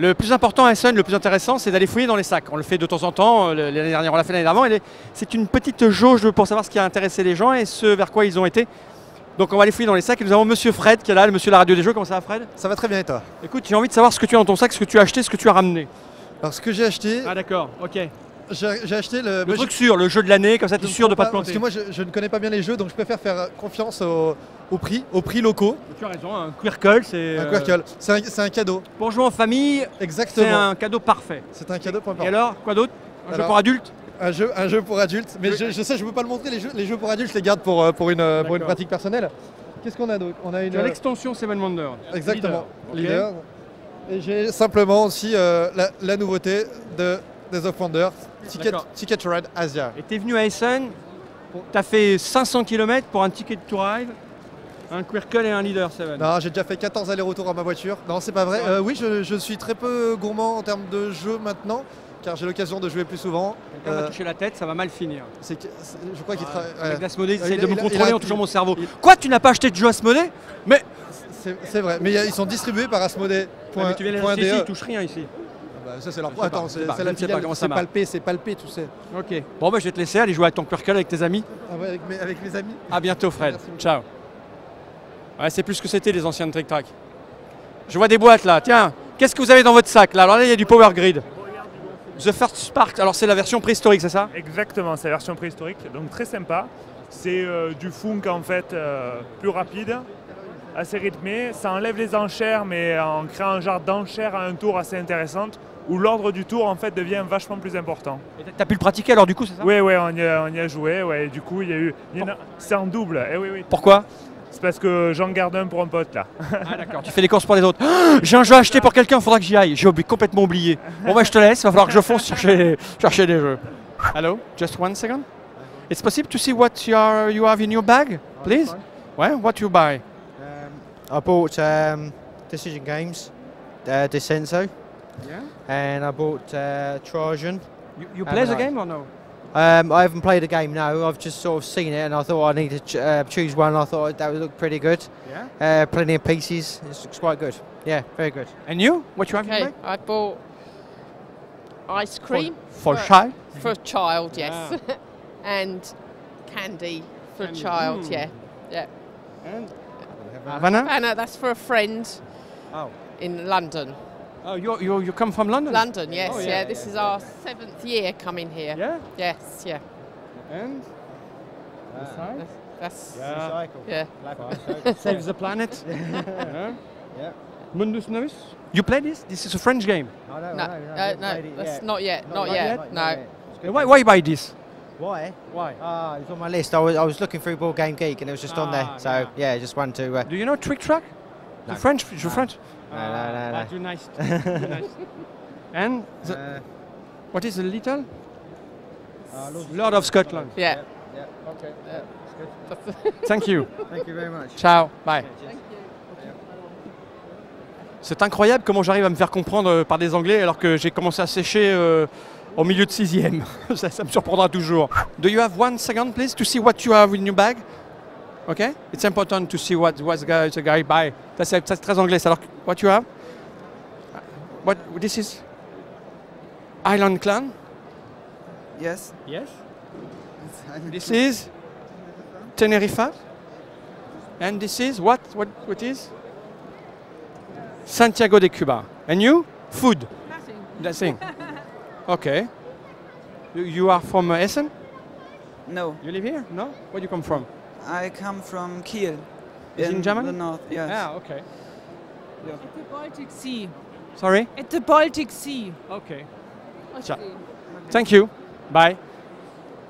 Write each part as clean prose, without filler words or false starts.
Le plus important à Essen, le plus intéressant, c'est d'aller fouiller dans les sacs. On le fait de temps en temps, l'année dernière, on l'a fait l'année d'avant. C'est une petite jauge pour savoir ce qui a intéressé les gens et ce vers quoi ils ont été. Donc on va aller fouiller dans les sacs et nous avons Monsieur Fred qui est là, le monsieur de la radio des jeux. Comment ça va, Fred? Ça va très bien et toi? Écoute, j'ai envie de savoir ce que tu as dans ton sac, ce que tu as acheté, ce que tu as ramené. Alors ce que j'ai acheté... Ah d'accord, ok. J'ai acheté le truc sûr, le jeu de l'année, comme ça tu es sûr de ne pas te planter. Parce que moi je ne connais pas bien les jeux, donc je préfère faire confiance aux prix locaux. Tu as raison, un Quirkle, c'est... Un Quirkle, c'est un cadeau. Pour jouer en famille, exactement. C'est un cadeau parfait. C'est un cadeau parfait. Et alors, quoi d'autre? Un jeu pour adultes? Un jeu pour adultes, mais je sais, je ne peux pas le montrer, les jeux pour adultes, je les garde pour une pratique personnelle. Qu'est-ce qu'on a d'autre? On a une l'extension Seven Wonders. Exactement, Leader. Et j'ai simplement aussi la nouveauté de Days of Wonder, Ticket to Ride Asia. Et tu es venu à Essen, tu as fait 500 km pour un Ticket to Ride, un Quirkle et un Leader 7. Non, j'ai déjà fait 14 allers-retours à ma voiture. Non, c'est pas vrai. Oui, je suis très peu gourmand en termes de jeux maintenant, car j'ai l'occasion de jouer plus souvent. Quelqu'un m'a touché la tête, ça va mal finir. Je crois qu'il travaille. Avec Asmodée, il essaie de me contrôler en touchant mon cerveau. Quoi, tu n'as pas acheté de jeu Asmodée? Mais c'est vrai, mais ils sont distribués par Asmodée. Mais tu viens les acheter ici, ils touchent rien ici. Ça c'est leur... Attends, c'est la filiale, c'est palpé, tu sais. Ok. Bon bah je vais te laisser aller jouer à ton Quirkle avec tes amis. Ah ouais, avec mes amis. À bientôt Fred. Ciao. Ouais, c'est plus ce que c'était les anciens de Trick Track. Je vois des boîtes là. Tiens, qu'est-ce que vous avez dans votre sac là? Alors là il y a du Power Grid. The First Spark, alors c'est la version préhistorique, c'est ça? Exactement, c'est la version préhistorique, donc très sympa. C'est du funk en fait plus rapide, assez rythmé. Ça enlève les enchères, mais en créant un genre d'enchères à un tour assez intéressante, où l'ordre du tour en fait devient vachement plus important. Et t'as pu le pratiquer alors du coup, c'est ça? Oui, on y a joué, ouais, et du coup c'est en double. Eh, oui. Pourquoi? C'est parce que j'en garde un pour un pote là. Ah d'accord, tu fais des courses pour les autres. Oh, j'ai un jeu à acheter pour quelqu'un, il faudra que j'y aille. J'ai complètement oublié. Bon bah je te laisse, il va falloir que je fonce chercher des jeux. Hello, just 1 second. It's possible to see what you have in your bag, please? Ouais, what you buy? I bought Decision Games, Descenso, and I bought Trojan. You play the game or no? I haven't played the game, no. I've just sort of seen it, and I thought I needed to choose one. I thought that would look pretty good. Yeah. Plenty of pieces. It looks quite good. Yeah, very good. And you? What you have? Okay, I bought ice cream for child. For a child, yes, and candy for a child. Yeah. And Havana? Havana, that's for a friend. Oh. In London. Oh, you come from London? London, yes, oh, yeah. This is our 7th year coming here. Yeah? Yes, yeah. And? That's Recycle. Yeah. Save the planet. Yeah. Mundus Novus? You play this? This is a French game. No, that's not yet. Not yet. No. Why buy this? Why? Why? It's on my list. I was looking through Board Game Geek and it was just on there. So yeah, just wanted to. Do you know Trick Track? No. French? No. French? No. You're nice. You're nice. And what is the little? Lord of Scotland. Yeah. Okay. Thank you. Thank you very much. Ciao. Bye. C'est incroyable comment j'arrive à me faire comprendre par des Anglais alors que j'ai commencé à sécher au milieu de 6e. ça me surprendra toujours. Do you have 1 second please to see what you have in your bag? Okay? It's important to see what the guy buy. Ça c'est très anglais. Alors, what you have? What this is? Island Clan? Yes. Yes. This is Tenerife. And this is what is? Santiago de Cuba. And you? Food? Nothing. Okay. You are from Essen? No. You live here? No? Where do you come from? I come from Kiel. In Germany? The north, yes. Ah, okay. Yeah. At the Baltic Sea. Sorry? At the Baltic Sea. Okay. Ciao. Thank you. Bye.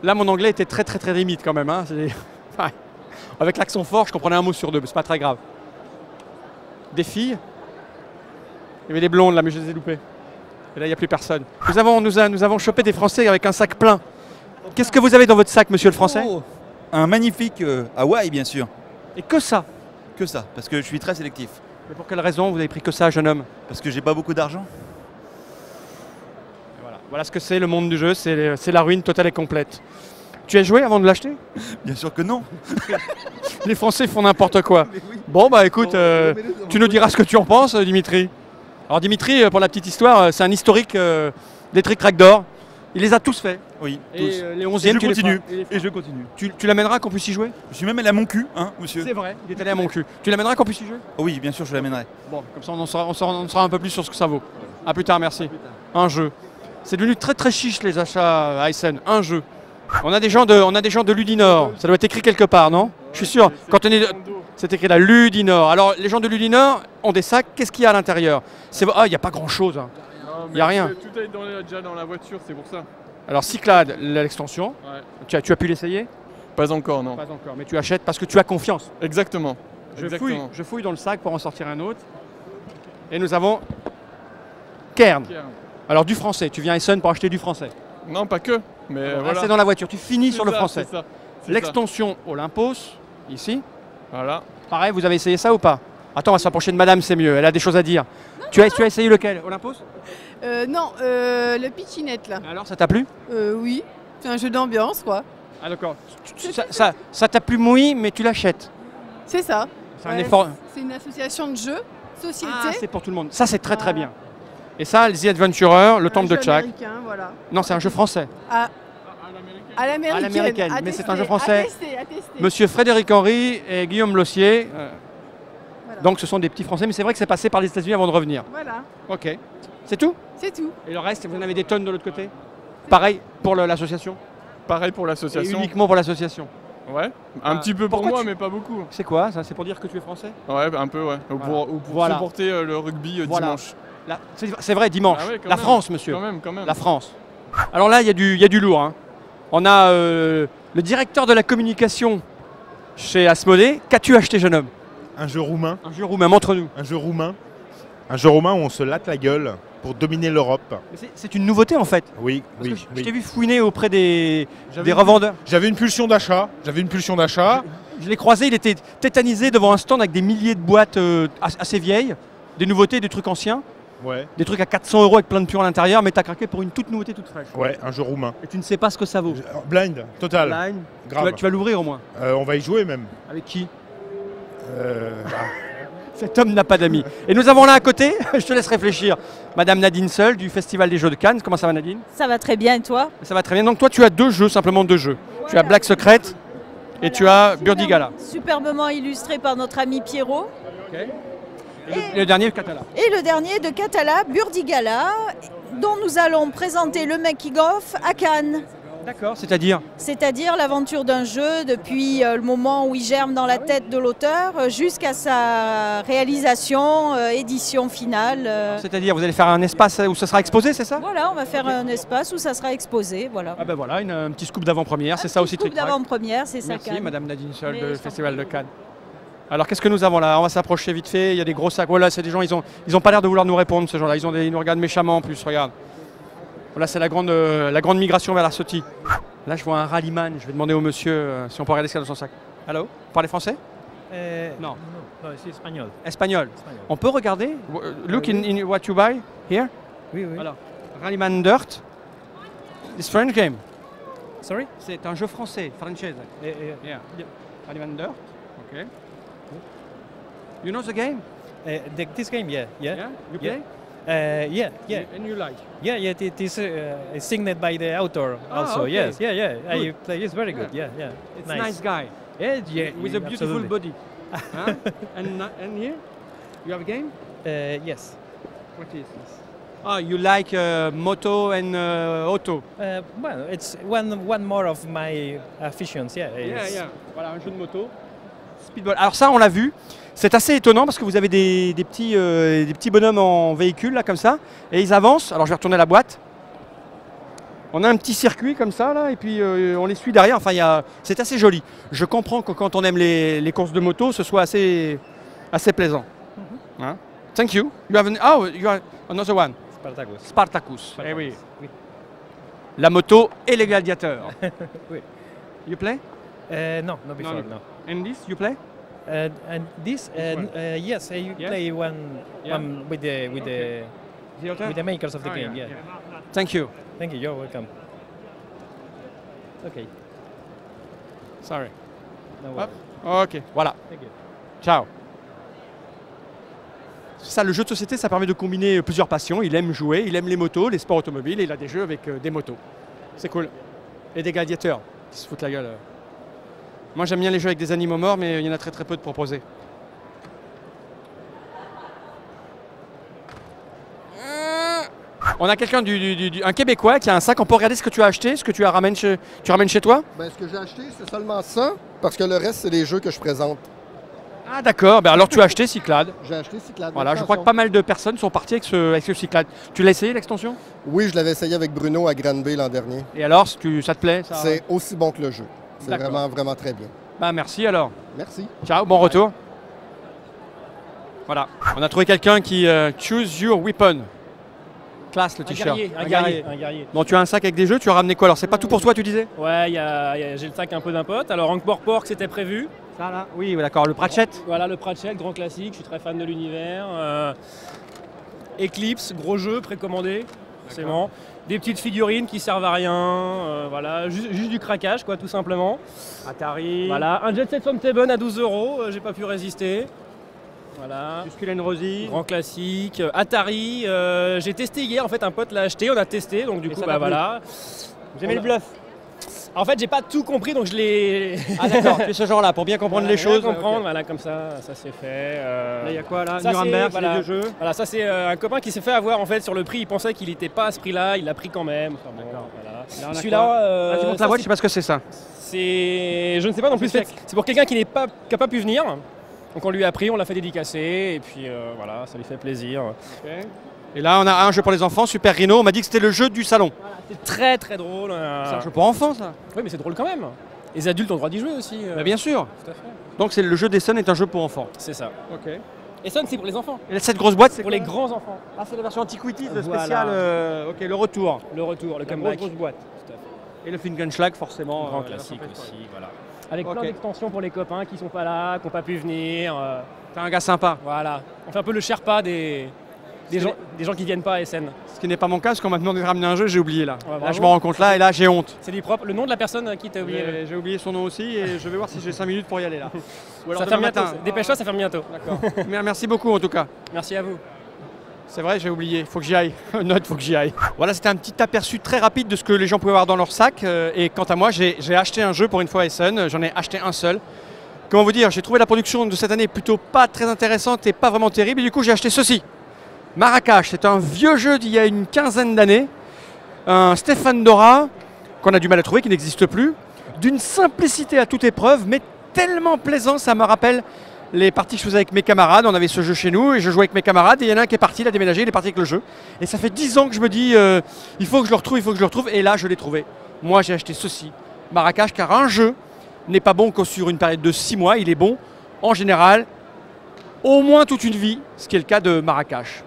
Là, mon anglais était très limite quand même. Hein. Avec l'accent fort, je comprenais un mot sur deux, mais c'est pas très grave. Des filles. Il y avait des blondes là, mais je les ai loupées. Et là, il n'y a plus personne. Nous avons chopé des Français avec un sac plein. Qu'est-ce que vous avez dans votre sac, monsieur le Français? Un magnifique Hawaï, bien sûr. Et que ça? Que ça, parce que je suis très sélectif. Mais pour quelle raison vous avez pris que ça, jeune homme? Parce que j'ai pas beaucoup d'argent. Voilà ce que c'est le monde du jeu, c'est la ruine totale et complète. Tu as joué avant de l'acheter? Bien sûr que non. Les Français font n'importe quoi. Bon bah écoute, tu nous diras ce que tu en penses, Dimitri. Alors Dimitri, pour la petite histoire, c'est un historique des trick-track d'or. Il les a tous faits. Oui, Et tous. les Et 11e, je tu les continue. feras. Et je continue. Tu l'amèneras qu'on puisse y jouer? Je suis même allé à mon cul, hein, monsieur. C'est vrai, il est allé à mon cul. Tu l'amèneras qu'on puisse y jouer? Oui, bien sûr, je l'amènerai. Bon, comme ça on en saura un peu plus sur ce que ça vaut. A plus tard, merci. Un jeu. C'est devenu très très chiche les achats à Essen. Un jeu. On a des gens de Ludinor. Ça doit être écrit quelque part, non? Je suis sûr. Quand on est, c'est écrit là, Ludinor. Alors les gens de Ludinor ont des sacs. Qu'est-ce qu'il y a à l'intérieur? Il n'y a pas grand-chose. Il n'y a rien. Tout est déjà dans la voiture, c'est pour ça. Alors Cyclade, l'extension. Ouais. Tu as pu l'essayer? Pas encore, non. Pas encore. Mais tu achètes parce que tu as confiance. Exactement. Je fouille dans le sac pour en sortir un autre. Et nous avons Kern. Alors du français. Tu viens à Essen pour acheter du français. Non, pas que. Mais voilà. C'est dans la voiture. Tu finis sur le ça, français. c'est ça, c'est L'extension Olympos, ici. Voilà. Pareil, vous avez essayé ça ou pas? Attends, on va s'approcher de madame, c'est mieux. Elle a des choses à dire. Tu as essayé lequel? Olympos? Non, le pitchinette là. Alors, ça t'a plu? Oui, c'est un jeu d'ambiance quoi. Ah d'accord. Ça t'a plu, oui, mais tu l'achètes. C'est ça. C'est un effort. C'est une association de jeux, société. Ah, c'est pour tout le monde. Ça, c'est très très bien. Et ça, The Adventurer, le temple de Tchak. Voilà. Non, c'est un jeu français. À l'américaine. Mais c'est un jeu français. À tester. Monsieur Frédéric Henry et Guillaume Lossier. Voilà. Donc ce sont des petits français, mais c'est vrai que c'est passé par les États-Unis avant de revenir. Voilà. Ok. C'est tout? C'est tout. Et le reste, vous en avez des tonnes de l'autre côté? Pareil pour l'association? Pareil pour Et l'association. uniquement pour l'association? Ouais. Un petit peu pour pourquoi moi, tu- mais pas beaucoup. C'est quoi ça? C'est pour dire que tu es français? Ouais, un peu, ouais. Ou Voilà. pour Voilà. supporter le rugby Voilà. dimanche. C'est vrai, dimanche. Ah ouais, quand la même. France, monsieur. Quand même. La France. Alors là, il y a du lourd. Hein. On a le directeur de la communication chez Asmodée. Qu'as-tu acheté, jeune homme? Un jeu roumain. Un jeu roumain, montre-nous. Un jeu roumain. Un jeu roumain où on se latte la gueule pour dominer l'Europe. C'est une nouveauté en fait. Oui, Parce oui. que je oui. t'ai vu fouiner auprès des J'avais revendeurs. J'avais une pulsion d'achat. Je l'ai croisé, il était tétanisé devant un stand avec des milliers de boîtes assez vieilles, des nouveautés, des trucs anciens, Ouais. des trucs à 400 € avec plein de pions à l'intérieur, mais t'as craqué pour une toute nouveauté, toute fraîche. Ouais, un jeu roumain. Et tu ne sais pas ce que ça vaut. Blind, total. Blind. Grave. Tu vas l'ouvrir au moins. On va y jouer même. Avec qui? Cet homme n'a pas d'amis. Et nous avons là à côté, je te laisse réfléchir, Madame Nadine Seul du Festival des Jeux de Cannes. Comment ça va, Nadine? Ça va très bien et toi? Ça va très bien. Donc toi, tu as deux jeux, simplement deux jeux. Tu as Black Secret et tu as Burdigala. Superbement illustré par notre ami Pierrot. Et le dernier, Catala. Et le dernier de Catala, Burdigala, dont nous allons présenter le making-of à Cannes. D'accord, c'est-à-dire? C'est-à-dire l'aventure d'un jeu depuis le moment où il germe dans la tête de l'auteur jusqu'à sa réalisation, édition finale. C'est-à-dire, vous allez faire un espace où ça sera exposé, c'est ça? Voilà, on va faire un espace où ça sera exposé. Voilà. Ah ben voilà, un petit scoop d'avant-première, c'est ça aussi Scoop Trick Track. d'avant-première, c'est ça. Merci Cannes. Madame Nadine Seul Mais du je t'en Festival de Cannes. Alors qu'est-ce que nous avons là? On va s'approcher vite fait, il y a des gros sacs. Voilà, c'est des gens, ils ont pas l'air de vouloir nous répondre, ces gens-là. Ils nous regardent méchamment en plus, regarde. Voilà, c'est la grande migration vers la Sotie. Là, je vois un rallyman. Je vais demander au monsieur si on peut regarder ce qu'il y a dans son sac. Allô? Vous parlez français? Non. Non, c'est espagnol. Espagnol. On peut regarder? Look in what you buy here? Oui, oui. Alors, Rallyman Dirt. It's French game. Sorry? C'est un jeu français, française. Yeah. Rallyman Dirt. Okay. You know the game? This game, yeah. You play? Yeah. And you like? Yeah, it is signed by the author also. Okay. Yes, yeah. I Good. play. It's very good. Yeah. It's a nice guy. Yeah, With a beautiful absolutely. body. Huh? And here? You have a game? Yes. What is this? Ah, you like moto and auto? Well, it's one more of my afitions. Yeah. Yeah. Voilà, un jeu de moto. Speedball. Alors ça, on l'a vu. C'est assez étonnant parce que vous avez des petits bonhommes en véhicule, là, comme ça, et ils avancent. Alors je vais retourner la boîte. On a un petit circuit comme ça, là, et puis on les suit derrière. Enfin, c'est assez joli. Je comprends que quand on aime les courses de moto, ce soit assez plaisant. Hein? Thank you. You have another one. Spartacus. Eh oui. La moto et les gladiateurs. Oui. You play? No, not before. No. And this, you play? And this, yes, I play one with the makers of the game. Yeah. Thank you. Thank you. You're welcome. Okay. Sorry. No worries. Ok, voilà. Thank you. Ciao. Ça, le jeu de société, ça permet de combiner plusieurs passions. Il aime jouer, il aime les motos, les sports automobiles, et il a des jeux avec des motos. C'est cool. Et des gladiateurs qui se foutent la gueule. Moi, j'aime bien les jeux avec des animaux morts, mais il y en a très très peu de proposés. On a quelqu'un, un Québécois qui a un sac. On peut regarder ce que tu as acheté, ce que tu ramènes chez toi? Ben, ce que j'ai acheté, c'est seulement ça, parce que le reste, c'est les jeux que je présente. Ah d'accord, ben alors tu as acheté Cyclade. J'ai acheté Cyclade. Voilà, je crois que pas mal de personnes sont parties avec ce Cyclade. Tu l'as essayé l'extension? Oui, je l'avais essayé avec Bruno à Granby l'an dernier. Et alors, ça te plaît? C'est aussi bon que le jeu. C'est vraiment, vraiment très bien. Bah merci alors. Merci. Ciao, bon retour. Voilà, on a trouvé quelqu'un qui choose your weapon. Classe le t-shirt. Un guerrier. Bon, tu as un sac avec des jeux, tu as ramené quoi? Alors c'est pas tout pour toi, tu disais? Ouais, j'ai le sac un peu d'un pote. Alors Ankh Morpork, c'était prévu. Ça là? Oui, d'accord, le Pratchett. Voilà, le Pratchett, grand classique, je suis très fan de l'univers. Eclipse, gros jeu, précommandé, forcément. Des petites figurines qui servent à rien, voilà, juste du craquage, quoi, tout simplement. Atari. Voilà, un Jet Set Fontable à 12 €, j'ai pas pu résister. Voilà. Muscle Rosie. Grand classique. Atari, j'ai testé hier, en fait, un pote l'a acheté, on a testé, donc du coup, bah voilà. Vous aimez le bluff? En fait, j'ai pas tout compris, donc je l'ai. Ah d'accord, tu es ce genre-là, pour bien comprendre les choses. Comprendre, okay. Voilà, comme ça c'est fait. Là, il y a quoi là? Ça, Nuremberg, voilà, les deux jeux. Voilà, ça c'est un copain qui s'est fait avoir en fait sur le prix. Il pensait qu'il n'était pas à ce prix-là, il l'a pris quand même. Enfin, bon, voilà. Celui-là, vas-y, monte la boîte, je sais pas ce que c'est ça. Je ne sais pas non plus. C'est pour quelqu'un qui n'a pas pu venir. Donc on lui a pris, on l'a fait dédicacer, et puis voilà, ça lui fait plaisir. Okay. Et là, on a un jeu pour les enfants, Super Rhino. On m'a dit que c'était le jeu du salon. Voilà, c'est très très drôle. C'est un jeu pour enfants, ça? Oui, mais c'est drôle quand même. Les adultes ont le droit d'y jouer aussi. Bah, bien sûr. Tout à fait. Donc le jeu d'Essen est un jeu pour enfants. C'est ça. Ok. Essen, c'est pour les enfants. Et cette grosse boîte, c'est pour les grands enfants. Ah, c'est la version Antiquity, le voilà. spécial. Ok, le retour. Le comeback. Grosse boîte. Tout à fait. Et le Finkenschlag, forcément. Grand classique aussi, voilà. Avec plein d'extensions pour les copains qui sont pas là, qui n'ont pas pu venir. T'es un gars sympa. Voilà. On fait un peu le Sherpa des gens qui viennent pas à Essen. Ce qui n'est pas mon cas, parce qu'on m'a demandé de ramener un jeu, j'ai oublié là. Ouais, là, je me rends compte là, et là, j'ai honte. C'est du propre. Le nom de la personne à qui t'as oublié? J'ai oublié son nom aussi, et je vais voir si j'ai 5 minutes pour y aller là. Ou alors ça ferme bientôt. Dépêche-toi, ça ferme bientôt. D'accord. Merci beaucoup en tout cas. Merci à vous. C'est vrai, j'ai oublié, faut que j'y aille. Note, faut que j'y aille. Voilà, c'était un petit aperçu très rapide de ce que les gens pouvaient avoir dans leur sac. Et quant à moi, j'ai acheté un jeu pour une fois à Essen. J'en ai acheté un seul. Comment vous dire, j'ai trouvé la production de cette année plutôt pas très intéressante et pas vraiment terrible. Et du coup, j'ai acheté ceci. Marrakech, c'est un vieux jeu d'il y a une quinzaine d'années. Un Stéphane Dora, qu'on a du mal à trouver, qui n'existe plus. D'une simplicité à toute épreuve, mais tellement plaisant, ça me rappelle les parties que je faisais avec mes camarades. On avait ce jeu chez nous et je jouais avec mes camarades. Et il y en a un qui est parti, il a déménagé, il est parti avec le jeu. Et ça fait 10 ans que je me dis, il faut que je le retrouve, il faut que je le retrouve. Et là, je l'ai trouvé. Moi, j'ai acheté ceci, Marrakech, car un jeu n'est pas bon que sur une période de 6 mois. Il est bon, en général, au moins toute une vie, ce qui est le cas de Marrakech.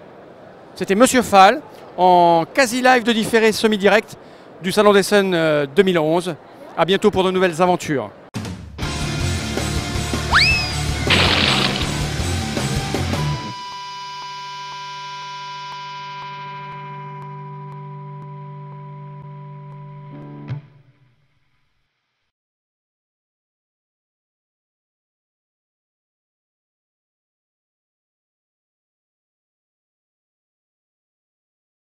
C'était Monsieur Fall, en quasi-live de différé semi-direct du Salon d'Essen 2011. A bientôt pour de nouvelles aventures.